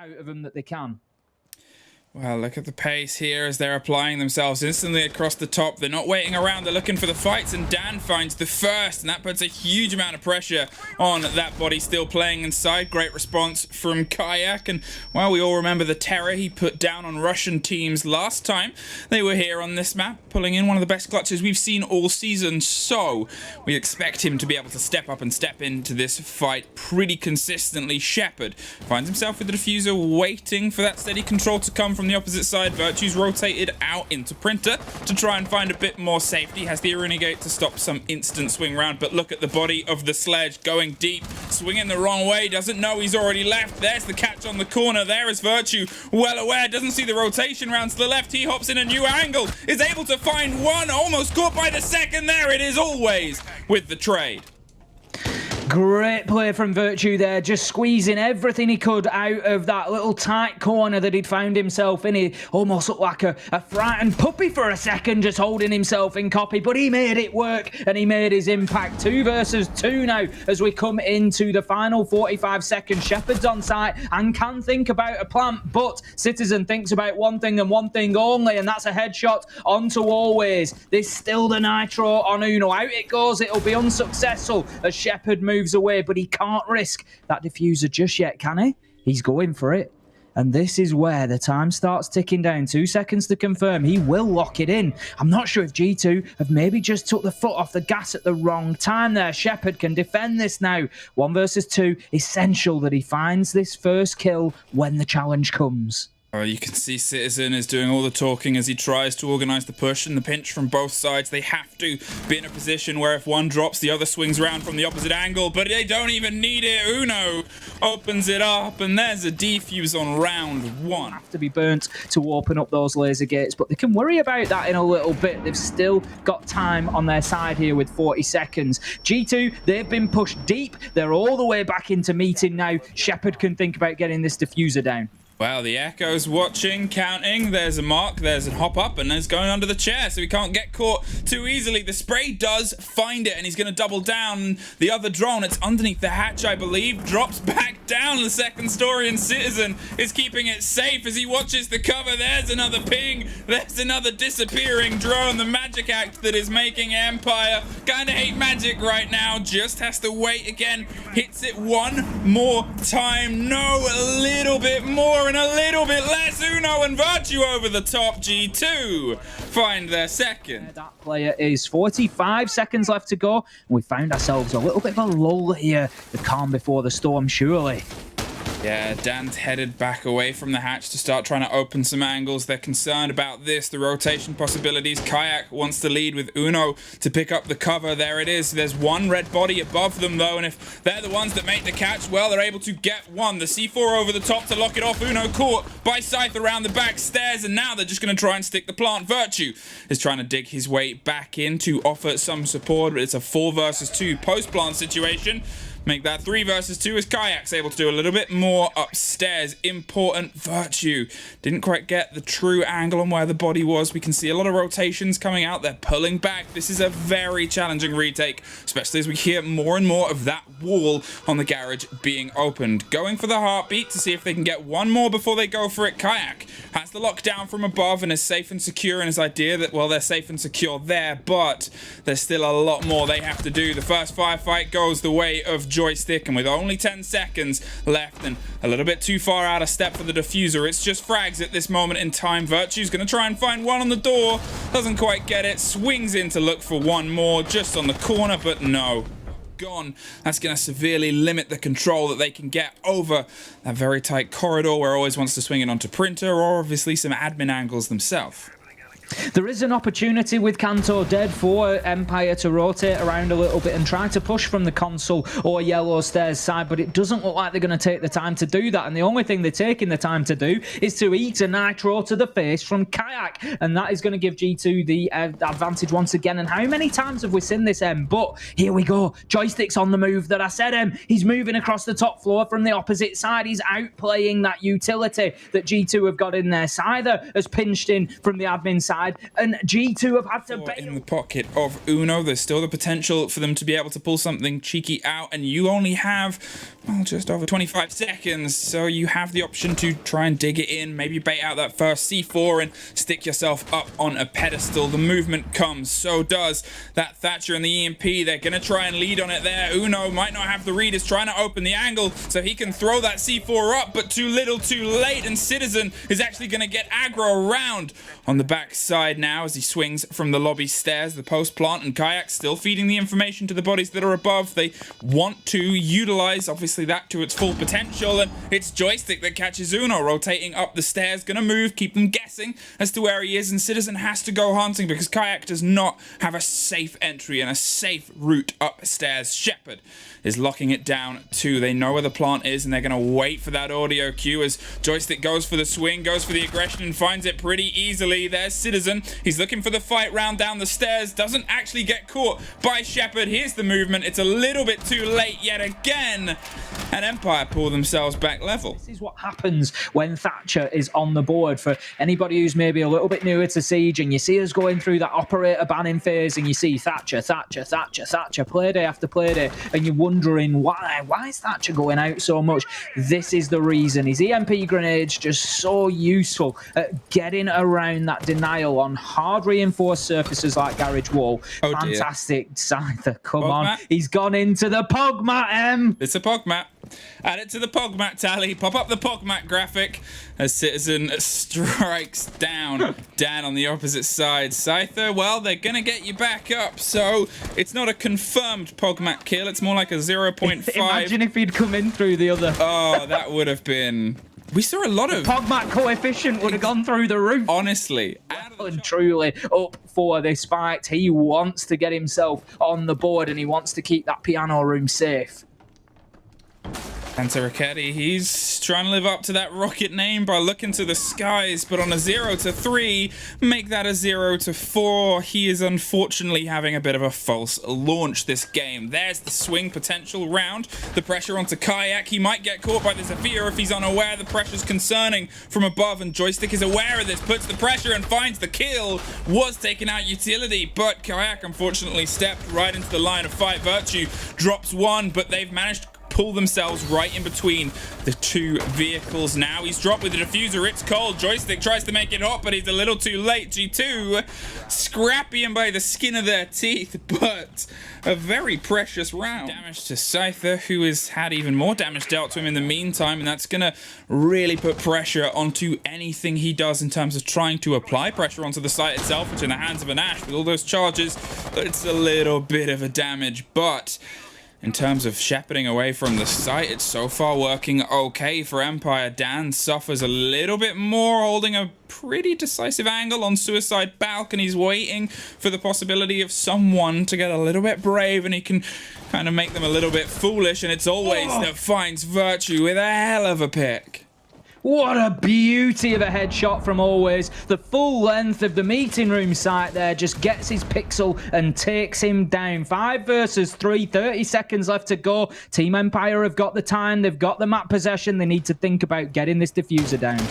out of them that they can. Well, look at the pace here as they're applying themselves instantly across the top. They're not waiting around. They're looking for the fights, and Dan finds the first, and that puts a huge amount of pressure on that body still playing inside. Great response from Kayak, and, well, we all remember the terror he put down on Russian teams last time they were here on this map, pulling in one of the best clutches we've seen all season, so we expect him to be able to step up and step into this fight pretty consistently. Shepard finds himself with the diffuser, waiting for that steady control to come from the opposite side. Virtue's rotated out into Printer to try and find a bit more safety. Has the Arena Gate to stop some instant swing round, but look at the body of the Sledge going deep, swinging the wrong way, doesn't know he's already left. There's the catch on the corner. There is Virtue, well aware, doesn't see the rotation round to the left. He hops in a new angle, is able to find one, almost caught by the second. There it is, always with the trade. Great play from Virtue there, just squeezing everything he could out of that little tight corner that he'd found himself in. He almost looked like a frightened puppy for a second, just holding himself in copy, but he made it work and he made his impact. 2 versus 2 now as we come into the final 45 seconds. Shepard's on site and can think about a plant, but Citizen thinks about one thing and one thing only, and that's a headshot onto Always. There's still the nitro on Uno. Out it goes, it'll be unsuccessful as Shepard moves away, but he can't risk that diffuser just yet, can he? He's going for it. And this is where the time starts ticking down. 2 seconds to confirm. He will lock it in. I'm not sure if G2 have maybe just took the foot off the gas at the wrong time there. Shepard can defend this now. 1 versus 2. Essential that he finds this first kill when the challenge comes. You can see Citizen is doing all the talking as he tries to organise the push and the pinch from both sides. They have to be in a position where if one drops, the other swings round from the opposite angle, but they don't even need it. Uno opens it up, and there's a defuse on round 1. Have to be burnt to open up those laser gates, but they can worry about that in a little bit. They've still got time on their side here with 40 seconds. G2, they've been pushed deep. They're all the way back into meeting now. Shepard can think about getting this diffuser down. Well, the Echo's watching, counting. There's a mark, there's a hop up, and there's going under the chair, so he can't get caught too easily. The spray does find it, and he's going to double down. The other drone, it's underneath the hatch, I believe, drops back down the second story, and Citizen is keeping it safe as he watches the cover. There's another ping. There's another disappearing drone. The magic act that is making Empire kind of hate magic right now. Just has to wait again. Hits it one more time. No, a little bit more. And a little bit less. Uno and Virtue over the top. G2 find their second. That player is 45 seconds left to go. And we found ourselves a little bit of a lull here. The calm before the storm, surely. Yeah, Dan's headed back away from the hatch to start trying to open some angles. They're concerned about this, the rotation possibilities. Kayak wants to lead with Uno to pick up the cover. There it is. There's one red body above them, though, and if they're the ones that make the catch, well, they're able to get one. The C4 over the top to lock it off. Uno caught by Scythe around the back stairs, and now they're just going to try and stick the plant. Virtue is trying to dig his way back in to offer some support, but it's a 4 versus 2 post-plant situation. Make that 3 versus 2 as Kayak's able to do a little bit more upstairs. Important. Virtue didn't quite get the true angle on where the body was. We can see a lot of rotations coming out. They're pulling back. This is a very challenging retake, especially as we hear more and more of that wall on the garage being opened. Going for the heartbeat to see if they can get one more before they go for it. Kayak has the lockdown from above and is safe and secure in his idea that, well, they're safe and secure there, but there's still a lot more they have to do. The first firefight goes the way of Joystick, and with only 10 seconds left and a little bit too far out of step for the diffuser, it's just frags at this moment in time. Virtue's going to try and find one on the door, doesn't quite get it, swings in to look for one more just on the corner, but no. Gone. That's going to severely limit the control that they can get over that very tight corridor where Always wants to swing it onto Printer, or obviously some admin angles themselves. There is an opportunity with Kanto dead for Empire to rotate around a little bit and try to push from the console or Yellow Stairs side, but it doesn't look like they're going to take the time to do that, and the only thing they're taking the time to do is to eat a nitro to the face from Kayak, and that is going to give G2 the advantage once again. And how many times have we seen this, But here we go. Joystick's on the move that I said, He's moving across the top floor from the opposite side. He's outplaying that utility that G2 have got in there. Cyther has pinched in from the admin side. side, and G2 have had to bail. In the pocket of Uno, there's still the potential for them to be able to pull something cheeky out, and you only have, well, just over 25 seconds, so you have the option to try and dig it in, maybe bait out that first C4 and stick yourself up on a pedestal. The movement comes, so does that Thatcher and the EMP. They're gonna try and lead on it there. Uno might not have the read, is trying to open the angle so he can throw that C4 up, but too little too late, and Citizen is actually gonna get aggro around on the back side now as he swings from the lobby stairs. The post plant and Kayak still feeding the information to the bodies that are above. They want to utilize obviously that to its full potential, and it's Joystick that catches Uno rotating up the stairs, gonna move, keep them guessing as to where he is, and Citizen has to go hunting because Kayak does not have a safe entry and a safe route upstairs. Shepard is locking it down too. They know where the plant is, and they're gonna wait for that audio cue as Joystick goes for the swing, goes for the aggression, and finds it pretty easily. There's Citizen. He's looking for the fight round down the stairs, doesn't actually get caught by Shepard. Here's the movement. It's a little bit too late yet again, and Empire pull themselves back level. This is what happens when Thatcher is on the board. For anybody who's maybe a little bit newer to Siege, and you see us going through that operator banning phase, and you see Thatcher, Playday after Playday, and you're wondering why is Thatcher going out so much? This is the reason. His EMP grenade's just so useful at getting around that denial on hard reinforced surfaces like Garage Wall. Oh, fantastic. Scyther, come Pog on. mat. He's gone into the Pog mat, M. It's a Pog mat. Add it to the Pog mat tally. Pop up the Pog mat graphic as Citizen strikes down Dan on the opposite side. Scyther, well, they're gonna get you back up, so it's not a confirmed Pog mat kill. It's more like a 0.5. Imagine if he'd come in through the other. Oh, that would have been... We saw a lot of... Pog mat coefficient would have gone through the roof. Honestly. And truly up for this fight. He wants to get himself on the board, and he wants to keep that piano room safe. Santa Ricchetti, he's trying to live up to that rocket name by looking to the skies, but on a 0 to 3, make that a 0 to 4. He is unfortunately having a bit of a false launch this game. There's the swing potential round. The pressure onto Kayak. He might get caught by the Zafir if he's unaware. The pressure's concerning from above, and Joystick is aware of this, puts the pressure and finds the kill. Was taking out utility, but Kayak unfortunately stepped right into the line of fight. Virtue drops one, but they've managed to pull themselves right in between the two vehicles. Now he's dropped with the diffuser. It's cold. Joystick tries to make it hot, but he's a little too late. G2 scrappy him by the skin of their teeth, but a very precious round. Damage to Scyther, who has had even more damage dealt to him in the meantime, and that's gonna really put pressure onto anything he does in terms of trying to apply pressure onto the site itself, which in the hands of an Ash with all those charges, it's a little bit of a damage, but in terms of shepherding away from the site, it's so far working okay for Empire. Dan suffers a little bit more, holding a pretty decisive angle on suicide balconies, waiting for the possibility of someone to get a little bit brave, and he can kind of make them a little bit foolish, and it's always that finds Virtue with a hell of a pick. What a beauty of a headshot from Always. The full length of the meeting room site there just gets his pixel and takes him down. 5 versus 3, 30 seconds left to go. Team Empire have got the time, they've got the map possession. They need to think about getting this diffuser down.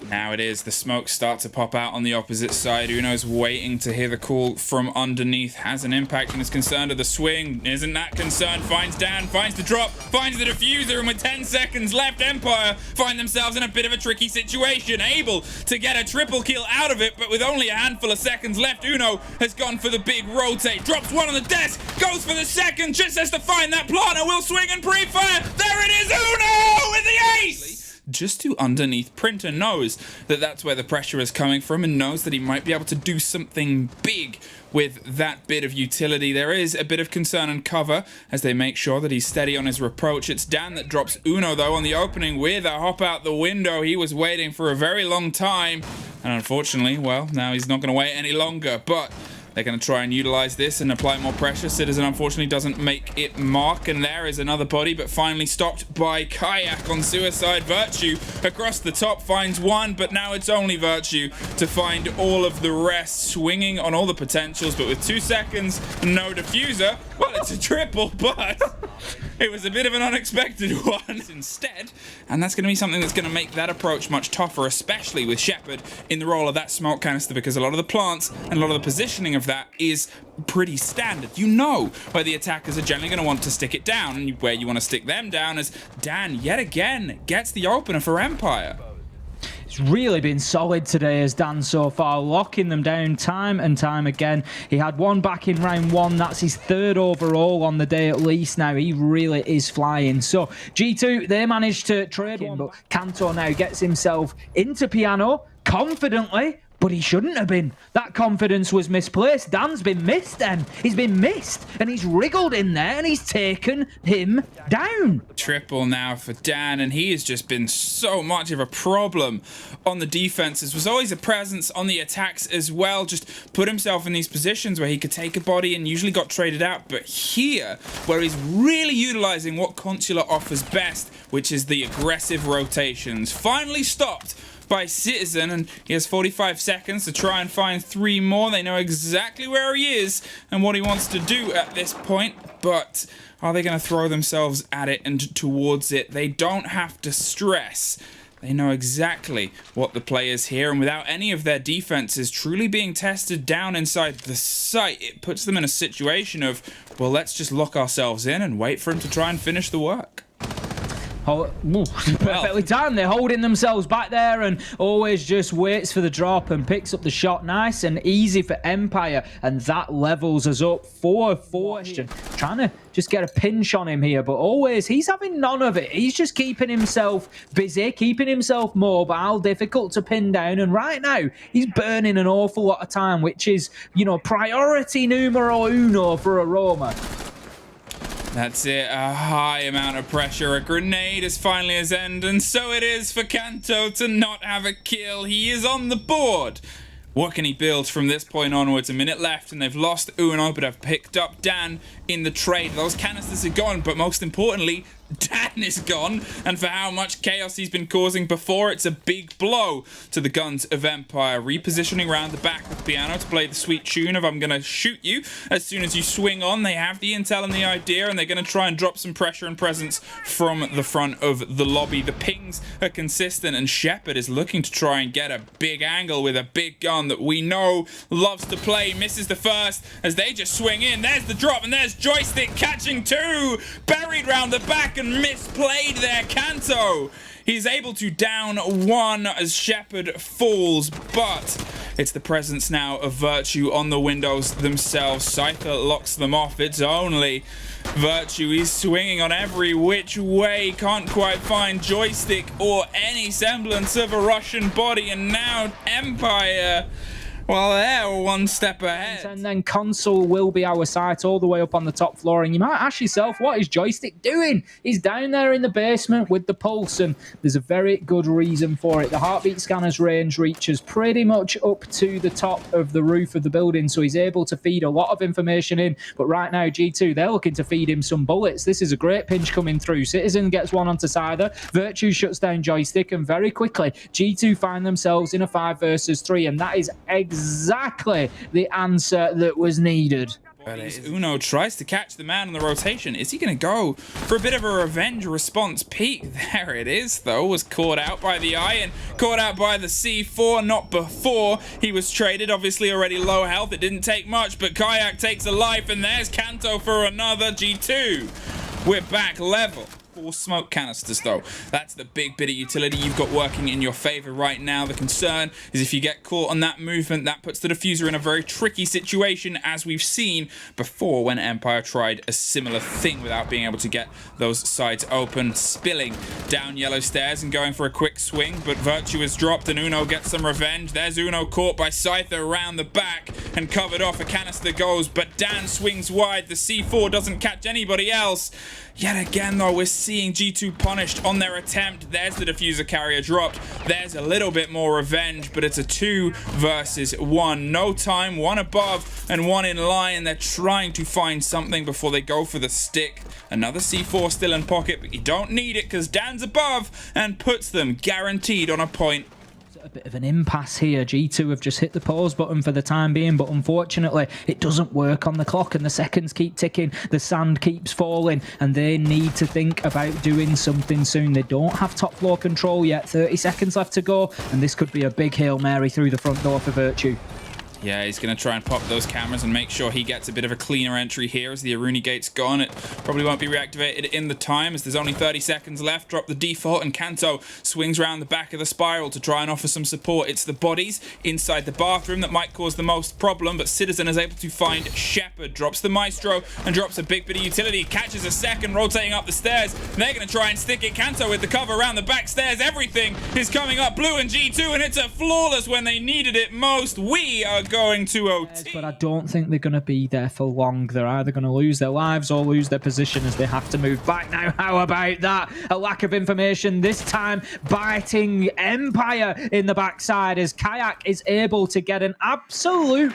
Now it is. The smokes start to pop out on the opposite side. Uno's waiting to hear the call from underneath. Has an impact and is concerned of the swing. Isn't that concerned? Finds Dan, finds the drop, finds the diffuser, and with 10 seconds left, Empire find themselves in a bit of a tricky situation. Able to get a triple kill out of it, but with only a handful of seconds left, Uno has gone for the big rotate. Drops one on the desk, goes for the second, just has to find that planter, will swing and pre-fire. There it is, Uno with the ace! Just to underneath. Printer knows that that's where the pressure is coming from, and knows that he might be able to do something big with that bit of utility. There is a bit of concern and cover as they make sure that he's steady on his approach. It's Dan that drops Uno though on the opening with a hop out the window. He was waiting for a very long time, and unfortunately, well, now he's not going to wait any longer, but they're going to try and utilize this and apply more pressure. Citizen unfortunately doesn't make it mark, and there is another body, but finally stopped by Kayak on suicide. Virtue across the top finds one, but now it's only Virtue to find all of the rest, swinging on all the potentials, but with 2 seconds, no diffuser. Well, it's a triple, but it was a bit of an unexpected one instead. And that's going to be something that's going to make that approach much tougher, especially with Shepard in the role of that smoke canister, because a lot of the plants and a lot of the positioning of that is pretty standard. You know where the attackers are generally going to want to stick it down, and where you want to stick them down, as Dan, yet again, gets the opener for Empire. It's really been solid today as Dan so far, locking them down time and time again. He had one back in round 1. That's his 3rd overall on the day at least now. He really is flying. So G2, they managed to trade one, but Kanto now gets himself into Piano confidently. But he shouldn't have been. That confidence was misplaced. Dan's been missed then. He's been missed. And he's wriggled in there and he's taken him down. Triple now for Dan, and he has just been so much of a problem on the defenses. Was always a presence on the attacks as well. Just put himself in these positions where he could take a body and usually got traded out. But here, where he's really utilizing what Consular offers best, which is the aggressive rotations. Finally stopped by Citizen, and he has 45 seconds to try and find 3 more. They know exactly where he is and what he wants to do at this point, but are they going to throw themselves at it and towards it? They don't have to stress. They know exactly what the play is here, and without any of their defenses truly being tested down inside the site, it puts them in a situation of, well, let's just lock ourselves in and wait for him to try and finish the work. Perfectly timed. They're holding themselves back there, and always just waits for the drop and picks up the shot. Nice and easy for Empire, and that levels us up 4-4. Trying to just get a pinch on him here, but always he's having none of it. He's just keeping himself busy, keeping himself mobile, difficult to pin down, and right now he's burning an awful lot of time, which is, you know, priority numero uno for Aroma. That's it, a high amount of pressure. A grenade is finally his end, and so it is for Kanto to not have a kill. He is on the board. What can he build from this point onwards? A minute left, and they've lost Uno, but have picked up Dan in the trade. Those canisters are gone, but most importantly, Dan is gone, and for how much chaos he's been causing before, it's a big blow to the guns of Empire. Repositioning around the back with Piano to play the sweet tune of I'm gonna shoot you as soon as you swing on. They have the intel and the idea, and they're gonna try and drop some pressure and presence from the front of the lobby. The pings are consistent, and Shepard is looking to try and get a big angle with a big gun that we know loves to play. Misses the first as they just swing in. There's the drop, and there's Joystick catching 2, buried round the back and misplayed there. Kanto, he's able to down 1 as Shepard falls, but it's the presence now of Virtue on the windows themselves. Scyther locks them off. It's only Virtue. He's swinging on every which way, can't quite find Joystick or any semblance of a Russian body, and now Empire, well, they're one step ahead. And then Console will be our site all the way up on the top floor. And you might ask yourself, what is Joystick doing? He's down there in the basement with the pulse, and there's a very good reason for it. The heartbeat scanner's range reaches pretty much up to the top of the roof of the building, so he's able to feed a lot of information in. But right now, G2, they're looking to feed him some bullets. This is a great pinch coming through. Citizen gets one onto Scyther. Virtue shuts down Joystick, and very quickly, G2 find themselves in a 5 versus 3, and that is exactly the answer that was needed. But Uno tries to catch the man on the rotation. Is he going to go for a bit of a revenge response peek? There it is, though. Was caught out by the eye and caught out by the C4. Not before he was traded. Obviously already low health. It didn't take much, but Kayak takes a life, and there's Kanto for another. G2. We're back level. 4 smoke canisters, though. That's the big bit of utility you've got working in your favor right now. The concern is if you get caught on that movement, that puts the diffuser in a very tricky situation, as we've seen before when Empire tried a similar thing without being able to get those sides open. Spilling down yellow stairs and going for a quick swing, but Virtue is dropped and Uno gets some revenge. There's Uno caught by Scyther around the back and covered off. A canister goes, but Dan swings wide. The C4 doesn't catch anybody else. Yet again, though, we're seeing G2 punished on their attempt. There's the diffuser carrier dropped. There's a little bit more revenge, but it's a 2 versus 1. No time, 1 above and 1 in line. They're trying to find something before they go for the stick. Another C4 still in pocket, but you don't need it because Dan's above and puts them guaranteed on a point. A bit of an impasse here. G2 have just hit the pause button for the time being, but unfortunately it doesn't work on the clock and the seconds keep ticking, the sand keeps falling, and they need to think about doing something soon. They don't have top floor control yet. 30 seconds left to go, and this could be a big Hail Mary through the front door for Virtue. Yeah, he's going to try and pop those cameras and make sure he gets a bit of a cleaner entry here as the Aruni gate's gone. It probably won't be reactivated in the time as there's only 30 seconds left. Drop the default and Kanto swings around the back of the spiral to try and offer some support. It's the bodies inside the bathroom that might cause the most problem, but Citizen is able to find Shepard. Drops the Maestro and drops a big bit of utility. Catches a second, rotating up the stairs. They're going to try and stick it. Kanto with the cover around the back stairs. Everything is coming up. Blue and G2, and it's a flawless when they needed it most. We are going to OT. But I don't think they're going to be there for long. They're either going to lose their lives or lose their position as they have to move back now. How about that? A lack of information this time, biting Empire in the backside as Kayak is able to get an absolute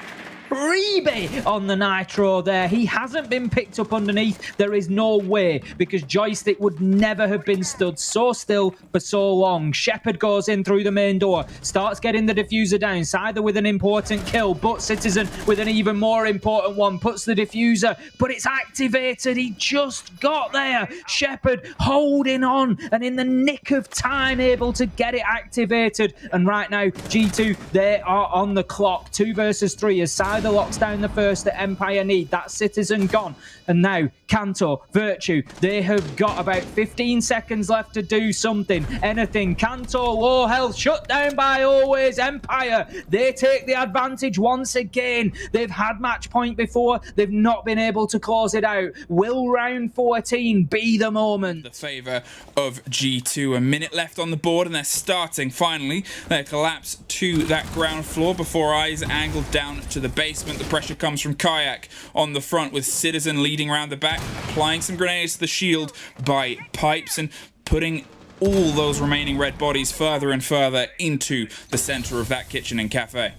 freebie on the Nitro there. He hasn't been picked up underneath. There is no way, because Joystick would never have been stood so still for so long. Shepard goes in through the main door, starts getting the diffuser down. Sidler with an important kill, but Citizen with an even more important one. Puts the diffuser, but it's activated. He just got there. Shepard holding on, and in the nick of time able to get it activated. And right now, G2, they are on the clock. 2 versus 3 as Sidler locks down the first that Empire need. That Citizen gone. And now, Kanto, Virtue, they have got about 15 seconds left to do something. Anything. Kanto, low health, shut down by always Empire. They take the advantage once again. They've had match point before. They've not been able to close it out. Will round 14 be the moment? The favour of G2. A minute left on the board, and they're starting finally their collapse to that ground floor before eyes angled down to the basement. The pressure comes from Kayak on the front with Citizen leading around the back, applying some grenades to the shield by pipes and putting all those remaining red bodies further and further into the center of that kitchen and cafe.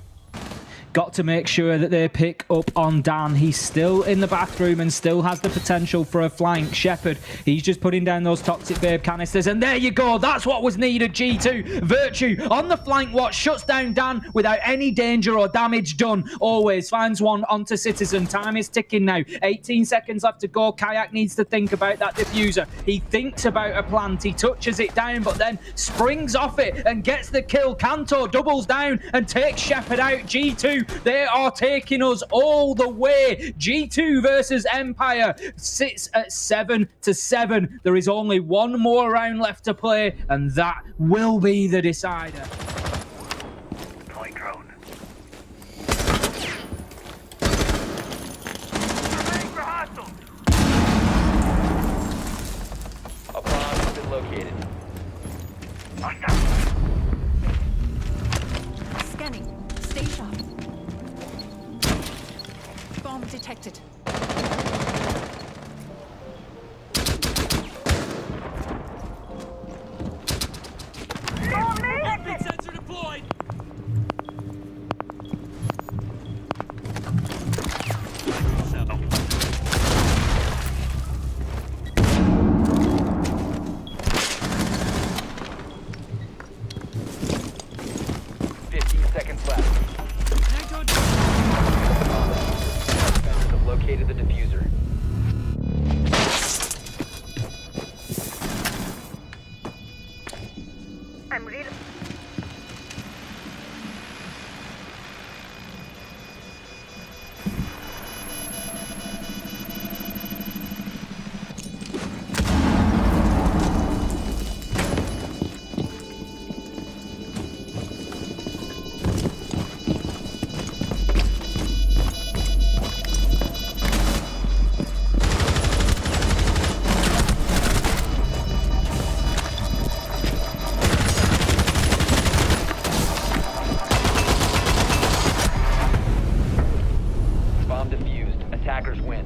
Got to make sure that they pick up on Dan. He's still in the bathroom and still has the potential for a flank. Shepard, he's just putting down those Toxic Babe canisters, and there you go. That's what was needed, G2. Virtue on the flank watch, shuts down Dan without any danger or damage done. Always finds one onto Citizen. Time is ticking now. 18 seconds left to go. Kayak needs to think about that diffuser. He thinks about a plant. He touches it down, but then springs off it and gets the kill. Kanto doubles down and takes Shepard out. G2, they are taking us all the way. G2 versus Empire sits at 7-7. There is only one more round left to play, and that will be the decider. Drone. A bomb has been located. Scanning. Stay sharp. Bomb detected. Sensor deployed. Located the diffuser. I'm ready. Bomb defused. Attackers win.